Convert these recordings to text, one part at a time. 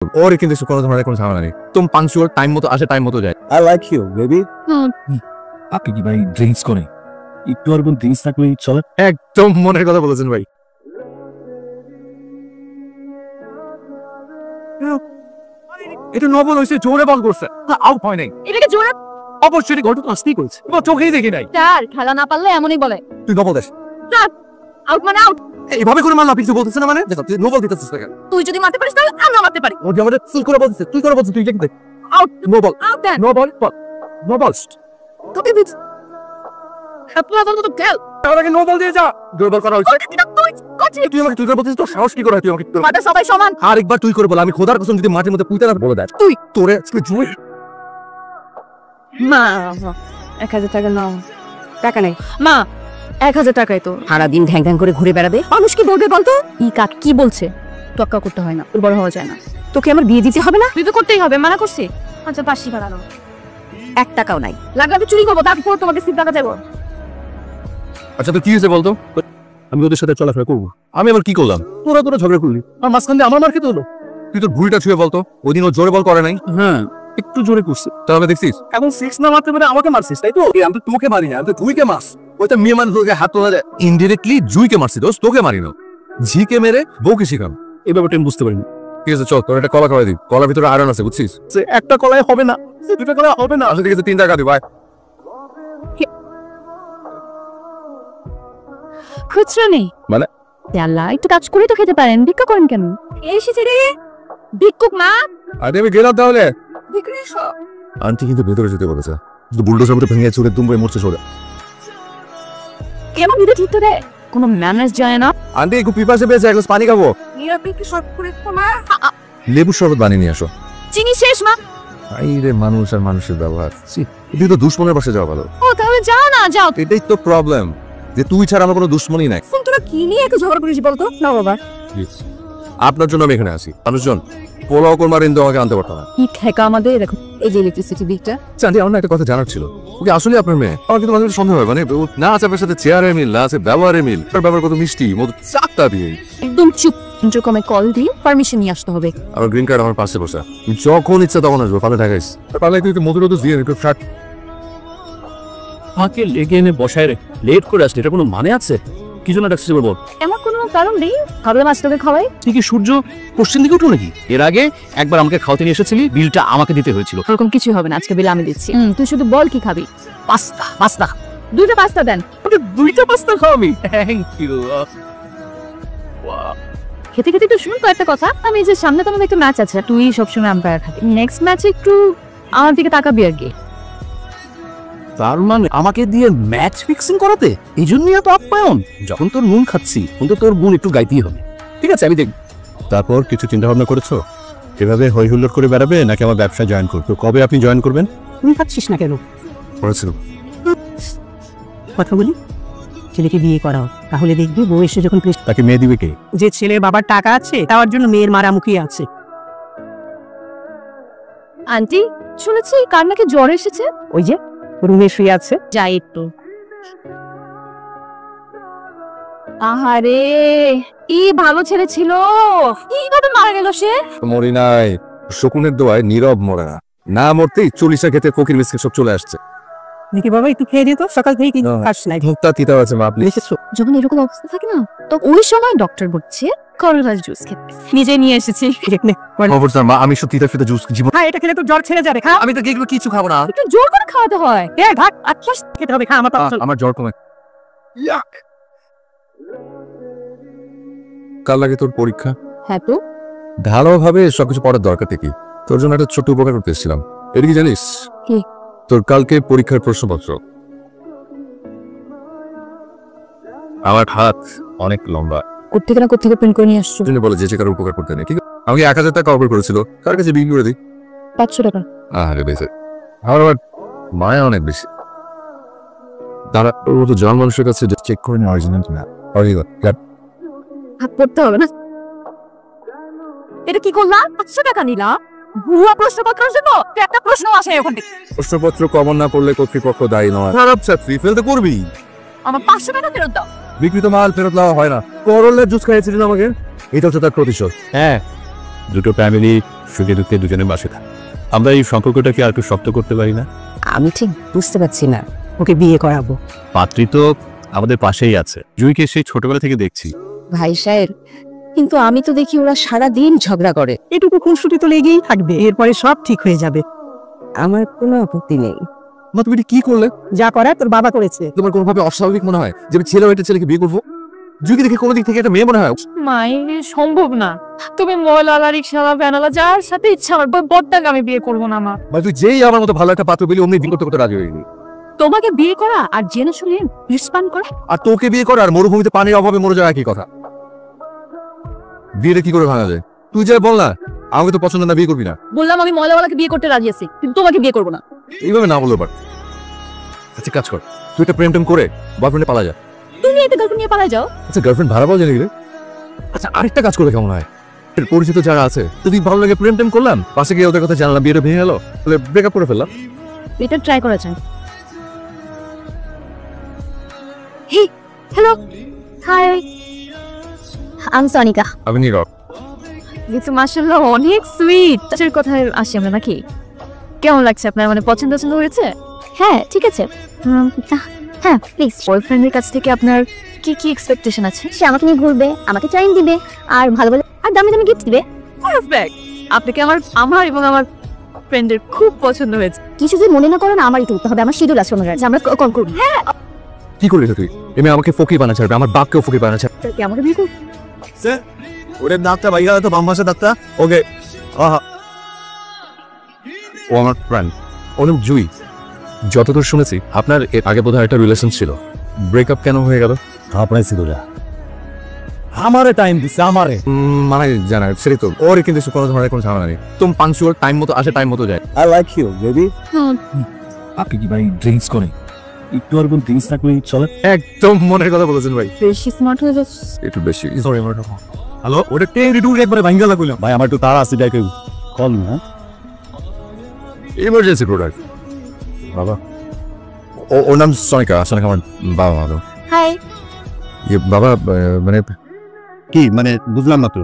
ওর কিন্তু কোনো ধরনের কোনো ঝামেলা নেই, তুমি পাংচুয়াল, টাইম মতো আসে, টাইম মতো যায়। I like you baby. আপনি কি ভাই ড্রিঙ্কস করেন? একটু আর কোন ড্রিঙ্কস থাকলে চলে? একদম মনের কথা বলেছেন ভাই। এটা নবল হয়েছে, জোরে বল করছে, আউট হয় নাই। এটাকে জোরে অবশ্যই ঘটনা আসতেই করেছে, চোখেই দেখি নাই। স্যার খেলা না পারলে এমনই বলে। তুই নবল দেশ আউট মানে আউট। এইভাবে করে মারলা, কিছু বলতেছে না মানে তুই নবল দিতেছিস কেন? তুই যদি মারতে পারিস তাহলে আমিও মারতে পারি। ও যে আমাদের ফুল করে বলতেছে, তুই করে বলছিস, তুই দেখতে আউট নবল, আউট দেন। নবল নবল তোকে দিচ্ছি আপনারা তো খেল আমাকে নবল দিয়ে যা। দুর্বল করা হয়েছে, তুই করছিস। তুই আমাকে তুই করে বলতেছিস, তোর সাহস কি করে? তুই আমাকে মাঠে সবাই সমান। আরেকবার তুই করে বল, আমি খোদার কসম যদি মাটির মধ্যে পুঁতে না বলে দেয় তুই তোরে তুই মা 1000 টাকা নাও। টাকা নেই মা, 1000 টাকাই তো। সারাদিন ঢ্যাং ঢ্যাং করে ঘুরে বেড়াবে, মানুষ কি বলবে বলতো? ই কাক কি বলছে? টক্কা করতে হয় না, বড় হওয়া যায় না। তোকে আমার বিয়ে দিতে হবে না? তুই তো করতেই হবে, মানা করছি। আচ্ছা 500 টাকা নাও। 1 টাকাও নাই। লাগলে আমি চুরি করবো, তারপর তোমাকে 10 টাকা দেবো। আচ্ছা তো কি হয়েছে বলতো? আমি ওদের সাথে চলাফেরা করবো, আমি আবার কি করলাম? তোরা ঝগড়া করলি, আর মাঝখান দিয়ে আমার মার খেতে হলো। তুই তোর ভুলটা ছুঁয়ে বলতো, ওই দিন ও জোরে বল করে নাই? হ্যাঁ, একটু জোরে করছে। তাহলে দেখছিস এখন 6 না মারতে পারে আমাকে মারছিস তাই তো? আমি তো তোকে মারি না, আমি তো তুইকে মারস। ওইটা মেয়ে মানুষ তোকে হাত তোলা যায়। ইনডিরেক্টলি জুইকে মারছি দোস্ত, তোকে মারি না। ঝিকে মেরে বউকে শিখাম। এই ব্যাপারটা আমি বুঝতে পারিনি। ঠিক আছে চল, তোর একটা কলা খাওয়াই দিই, কলার ভিতরে আয়রন আছে বুঝছিস? যে একটা কলাই হবে না, যে দুটো কলাই হবে না। আচ্ছা ঠিক আছে 3 টাকা দিই ভাই। খুচরা নেই মানে? আল্লাহ, একটু কাজ করে তো খেতে পারেন, ভিক্ষা করেন কেন? এসেছে রে ভিক্ষুক মা। আরে আমি গেলাম তাহলে। ভিক্ষা এসো। আন্টি কিন্তু ভেতরে যেতে বলেছে, শুধু বুলডোজার মতো ভেঙে চুরে দুম বয়ে মরছে সরে। কেমন ভিডিও ঠিক তো রে, কোনো ম্যানেজ যায় না। আন্টি একটু পিপাসে পেয়েছে, এক গ্লাস পানি খাবো। নিরাপে কি সব করে মা। লেবুর শরবত বানিয়ে নিয়ে আসো। চিনি শেষ মা। আইরে মানুষ আর মানুষের ব্যবহার, তুই তো দুশ্মনের পাশে যাওয়া ভালো। ও তাহলে যাও না, যাও। এটাই তো প্রবলেম, যে তুই ছাড়া আমার কোনো দুশ্মনই নাই। ফোন তোরা কি নিয়ে এত ঝগড়া করিস বলতো? না বাবা, আপনার জন্য আমি এখানে আসি। মানুষজন পোলাও কোরমা রিন্দু আমাকে আনতে পারতো না। কি ঠেকা আমাদের। দেখো এই যে ইলেকট্রিসিটি বিলটা। আন্টি আমার না একটা কথা জানার ছিল, ওকে আসলে আপনার মেয়ে? আমার কিন্তু মাঝে মাঝে সন্দেহ হয়, মানে ও না আছে আপনার সাথে চেয়ারে মিল, না আছে ব্যবহারে মিল। তার ব্যবহার কত মিষ্টি, মধু চাকটা দিয়ে। একদম চুপ। ইন্টারকমে কল দিয়ে পারমিশন নিয়ে আসতে হবে। আমার গ্রিন কার্ড আমার পাশে বসা, যখন ইচ্ছা তখন আসবো। পালে ঢাকাইস পালে তুই মধুর মধু দিয়ে একটু ফ্যাট। আমাকে লেগে এনে বসায় রে, লেট করে আসলে এটা কোনো মানে আছে? কি জন্য ডাকছিস বল? এমন কোনো কারণ নেই, খাবার মাছ তোকে খাওয়াই। তুই কি সূর্য পশ্চিম দিকে উঠো নাকি? এর আগে একবার আমাকে খাওয়াতে নিয়ে এসেছিলি, বিলটা আমাকে দিতে হয়েছিল। এরকম কিছুই হবে না, আজকে বিল আমি দিচ্ছি। তুই শুধু বল কি খাবি। পাস্তা। পাস্তা 2টা পাস্তা দেন। দুইটা পাস্তা খাও আমি। Thank you. খেতে খেতে একটু শুন তো একটা কথা। আমি এই যে সামনে তোমাদের একটা ম্যাচ আছে, তুই সবসময় আম্পায়ার থাকি, নেক্সট ম্যাচে একটু আমার দিকে তাকাবি আর কি। তার মানে আমাকে দিয়ে ম্যাচ ফিক্সিং করাতে? এই জন্যই এত আপ্যায়ন? যখন তোর নুন খাচ্ছি, কিন্তু তোর গুণ একটু গাইতেই হবে। ঠিক আছে আমি দেখ। তারপর কিছু চিন্তা ভাবনা করেছো? এভাবে হই হুল্লোড় করে বেড়াবে নাকি আমার ব্যবসা জয়েন করবে? কবে আপনি জয়েন করবেন? তুই খাচ্ছিস না কেন? করেছিল কথা বলি, ছেলেকে বিয়ে করাও, তাহলে দেখবি বউ এসে যখন তাকে মেয়ে দিবে কে? যে ছেলের বাবার টাকা আছে তার জন্য মেয়ের মারামুখি আছে। আন্টি শুনেছি কার নাকি জ্বর এসেছে। ওই যে রুমে শুয়ে আছে। যাই একটু। আহারে কি ভালো ছেলে ছিল, কিভাবে মারা গেল সে? মরি নাই, শকুনের দোয়ায় নীরব মরে না। না মরতেই 40 খেতে ফকির বিস্কিট সব চলে আসছে। দেখি বাবা একটু খেয়ে দিত, সকাল থেকে কিন্তু খাস নাই। মুখটা তিতা আছে মা, আপনি এসেছো? যখন এরকম অবস্থা থাকে না, তো ওই সময় ডক্টর বলছে করলার জুস খেতে। নিজে নিয়ে এসেছি। খবর স্যার মা, আমি সব তিতা ফিতা জুস জীবন। হ্যাঁ, এটা খেলে তো জ্বর ছেড়ে যাবে। খা। আমি তো এগুলো কিছু খাবো না। একটু জোর করে খাওয়াতে হয়। এ ঘাট আচ্ছা খেতে হবে। খা আমার পাপা। আমার জ্বর কমে। কাল লাগে তোর পরীক্ষা। হ্যাঁ তো ভালোভাবে সবকিছু পড়ার দরকার থেকে তোর জন্য একটা ছোট্ট উপকার করতে এসেছিলাম। এটা কি জানিস? কি? তোর কালকে পরীক্ষার প্রশ্নপত্র। আমার হাত অনেক লম্বা, কোত্থেকে প্রিন্ট করে নিয়ে আসছো? বলে যে কারো উপকার করতে নেই। আমাকে 1000 টাকা অফার করেছিল, কার কাছে বিক্রি করে দিই। 500 টাকা। আরে বেশি, আমার আবার মায়া অনেক বেশি। দাঁড়া, ওর মতো জন মানুষের কাছে চেক করে নেওয়া অরিজিনাল না। হাত পড়তে হবে না। এটা কি করলা? 500 টাকা নিলা ভুয়া প্রশ্নপত্রের জন্য? একটা প্রশ্ন আসে ওখান থেকে। প্রশ্নপত্র কমন না করলে কর্তৃপক্ষ দায়ী নয়। খারাপ ছাত্রী ফেলতে করবি। আমার 500 টাকা ফেরত দাও। বিক্রিত মাল ফেরত দেওয়া হয় না। করলের জুস খাইয়েছিলেন আমাকে, এটা হচ্ছে তার প্রতিশোধ। হ্যাঁ, দুটো ফ্যামিলি সুখে দুঃখে দুজনে বাসে থাক। আমরা এই সম্পর্কটাকে আর একটু শক্ত করতে পারি না? আমি ঠিক বুঝতে পারছি না, ওকে বিয়ে করাবো। পাত্রী তো আমাদের পাশেই আছে, জুইকে সেই ছোটবেলা থেকে দেখছি। ভাই সাহেব, কিন্তু আমি তো দেখি ওরা সারা দিন ঝগড়া করে। এটুকু খুনসুটি তো লেগেই থাকবে, এরপরে সব ঠিক হয়ে যাবে। আমার কোনো আপত্তি নেই। মা তুমি এটা কি করলে? যা করার তোর বাবা করেছে। তোমার কোনোভাবে অস্বাভাবিক মনে হয় যে আমি ছেলেও একটা ছেলেকে বিয়ে করবো? জুইকে দেখে কোনো দিক থেকে একটা মেয়ে মনে হয়? মায়ের সম্ভব না। তুমি ময়লালা রিক্সাওয়ালা ভ্যানওয়ালা যার সাথে ইচ্ছা আমার বড়টাকে আমি বিয়ে করবো না মা। মানে তুই যেই আমার মতো ভালো একটা পাত্র পেলি অমনি বিয়ে করতে করতে রাজি হয়ে গেলি। তোমাকে বিয়ে করা আর জেনে শুনে রিসপান করা, আর তোকে বিয়ে করা আর মরুভূমিতে পানির অভাবে মরে যাওয়া একই কথা। বিয়েটা কি করে ভাঙা যায়? তুই যা বল না, আমাকে তো পছন্দ না, বিয়ে করবি না। বললাম আমি ময়লাওয়ালাকে বিয়ে করতে রাজি আছি, কিন্তু তোমাকে বিয়ে করবো না। এইভাবে না বলতে পার। আচ্ছা কাজ কর, তুই একটা প্রেম টেম করে বয়ফ্রেন্ডে পালা যা। তুমি একটা গার্লফ্রেন্ড নিয়ে পালাই যাও। আচ্ছা গার্লফ্রেন্ড ভাড়া পাওয়া যায় নাকি রে? আচ্ছা আরেকটা কাজ করলে কেমন হয়? পরিচিত যারা আছে যদি ভালো লাগে প্রেম টেম করলাম, পাশে গিয়ে ওদের কথা জানলাম, বিয়েটা ভেঙে গেল, তাহলে ব্রেকআপ করে ফেললাম। এটা ট্রাই করা যায়। হে হ্যালো, হাই, আমি সনিকা। আমি নীরব। কিন্তু মাশাআল্লাহ অনেক সুইট। এর কথায় আসি আমরা নাকি? কেমন লাগছে আপনার? মানে পছন্দ হয়েছে? হ্যাঁ ঠিক আছে। হ্যাঁ প্লিজ। বয়ফ্রেন্ডের কাছ থেকে আপনার কি কি এক্সপেকটেশন আছে? সে আমাকে নিয়ে ঘুরবে, আমাকে চাইন দিবে, আর ভালো ভালো আর দামি দামি গিফট দিবে। পারফেক্ট। আপনাকে আমার এবং আমার ফ্রেন্ডের খুব পছন্দ হয়েছে। কিছু যদি মনে না করো না, আমারই করতে হবে, আমার শিডিউল আছে ওনার আছে, আমরা কল করব। হ্যাঁ কি করলি তুই? এমনি আমাকে ফকির বানা ছাড়বে, আমার বাপকেও ফকির বানা ছাড়বে। কি আমাকে বিয়ে করবে? ওরে দাঁতটা বাইরে তো বাম পাশে দাঁতটা। ওকে, ও আমার ফ্রেন্ড, ওর নাম জুই। যতদূর শুনেছি আপনার এর আগে বোধহয় একটা রিলেশন ছিল, ব্রেকআপ কেন হয়ে গেল? আপনার ছিল আমারে টাইম দিছে আমারে। মানে জানা সেটাই তো, ওর কিন্তু কোনো ধরনের কোনো ঝামেলা নেই। তুমি পাঞ্চুয়াল, টাইম মতো আসে, টাইম মতো যায়। I like you baby. আপনি কি ভাই ড্রিঙ্কস করেন? একটু আর কোন ড্রিঙ্কস না করে চলে? একদম মনের কথা বলেছেন ভাই, বেশি স্মার্ট হয়ে যাচ্ছে। একটু বেশি। সরি আমার কথা। হ্যালো, ওটা 10 একবারে ভাঙ্গা লাগুলো। ভাই আমার একটু তাড়া আছে, ডাকে কল না। Emergency product. বাবা, ওর নাম সনিকা। সনিকা আমার বাবা মা। হাই। বাবা মানে কি মানে বুঝলাম না তো।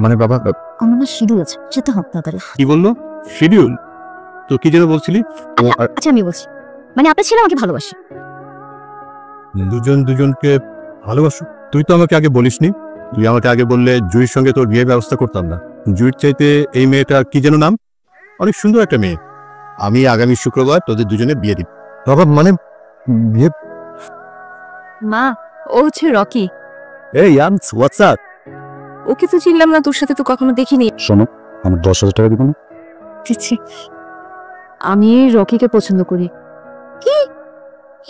মানে বাবা আমার না শিডিউল আছে, যেতে হবে তাড়াতাড়ি। কি বললো? শিডিউল? তো কি যেন বলছিলি? আচ্ছা আমি বলছি, মানে আপনার ছেলে আমাকে ভালোবাসে। দুজন দুজনকে ভালোবাসো? তুই তো আমাকে আগে বলিসনি। তুই আমাকে আগে বললে জুইয়ের সঙ্গে তোর বিয়ের ব্যবস্থা করতাম না। জুইয়ের চাইতে এই মেয়েটা কি যেন নাম, অনেক সুন্দর একটা মেয়ে। আমি আগামী শুক্রবার তোদের দুজনে বিয়ে দিব। বাবা মানে বিয়ে? মা, ও হচ্ছে রকি। এই আনস হোয়াটসঅ্যাপ। ওকে তো চিনলাম না, তোর সাথে তো কখনো দেখিনি। শোনো, আমার 10,000 টাকা দিব না? দিচ্ছি। আমি রকিকে পছন্দ করি। কি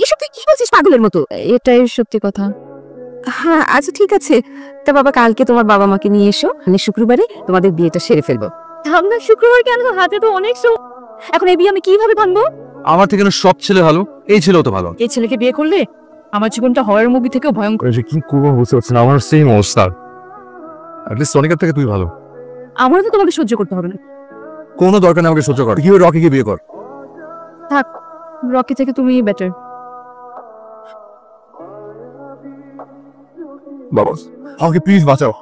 এসব তুই কি বলছিস পাগলের মতো? এটাই সত্যি কথা। হ্যাঁ আচ্ছা ঠিক আছে, তা বাবা কালকে তোমার বাবা মাকে নিয়ে এসো, মানে শুক্রবারে তোমাদের বিয়েটা সেরে ফেলবো। আমরা শুক্রবার কেন? হাতে তো অনেক এখন এই বিয়ে আমি কিভাবে ভাঙবো? আমার থেকে না সব ছেলে ভালো, এই ছেলেও তো ভালো। এই ছেলেকে বিয়ে করলে আমার জীবনটা হরার মুভি থেকেও ভয়ঙ্কর। কি করবো বুঝতে পারছি না, আমার সেম অবস্থা। অ্যাটলিস্ট সনিকার থেকে তুই ভালো। আমারও তো তোমাকে সহ্য করতে হবে না। কোনো দরকার নেই আমাকে সহ্য কর। কি রকিকে বিয়ে কর। থাক, রকি থেকে তুমি বেটার। বাবা আমাকে প্লিজ বাঁচাও।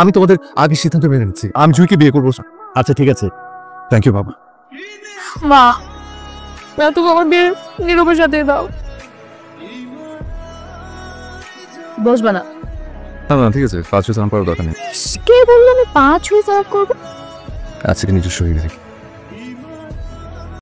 আমি তোমাদের আগে সিদ্ধান্ত মেনে নিচ্ছি, আমি জুইকে বিয়ে করবো। আচ্ছা ঠিক আছে, থ্যাংক ইউ বাবা। মা, তুমি আমার বিয়ে নীরবের সাথে দাও। বসবা না? না ঠিক আছে, 5 বছর আমার দরকার নেই। কে বললো আমি 5 হয়ে সারা করবো? আজকে নিজের শরীরে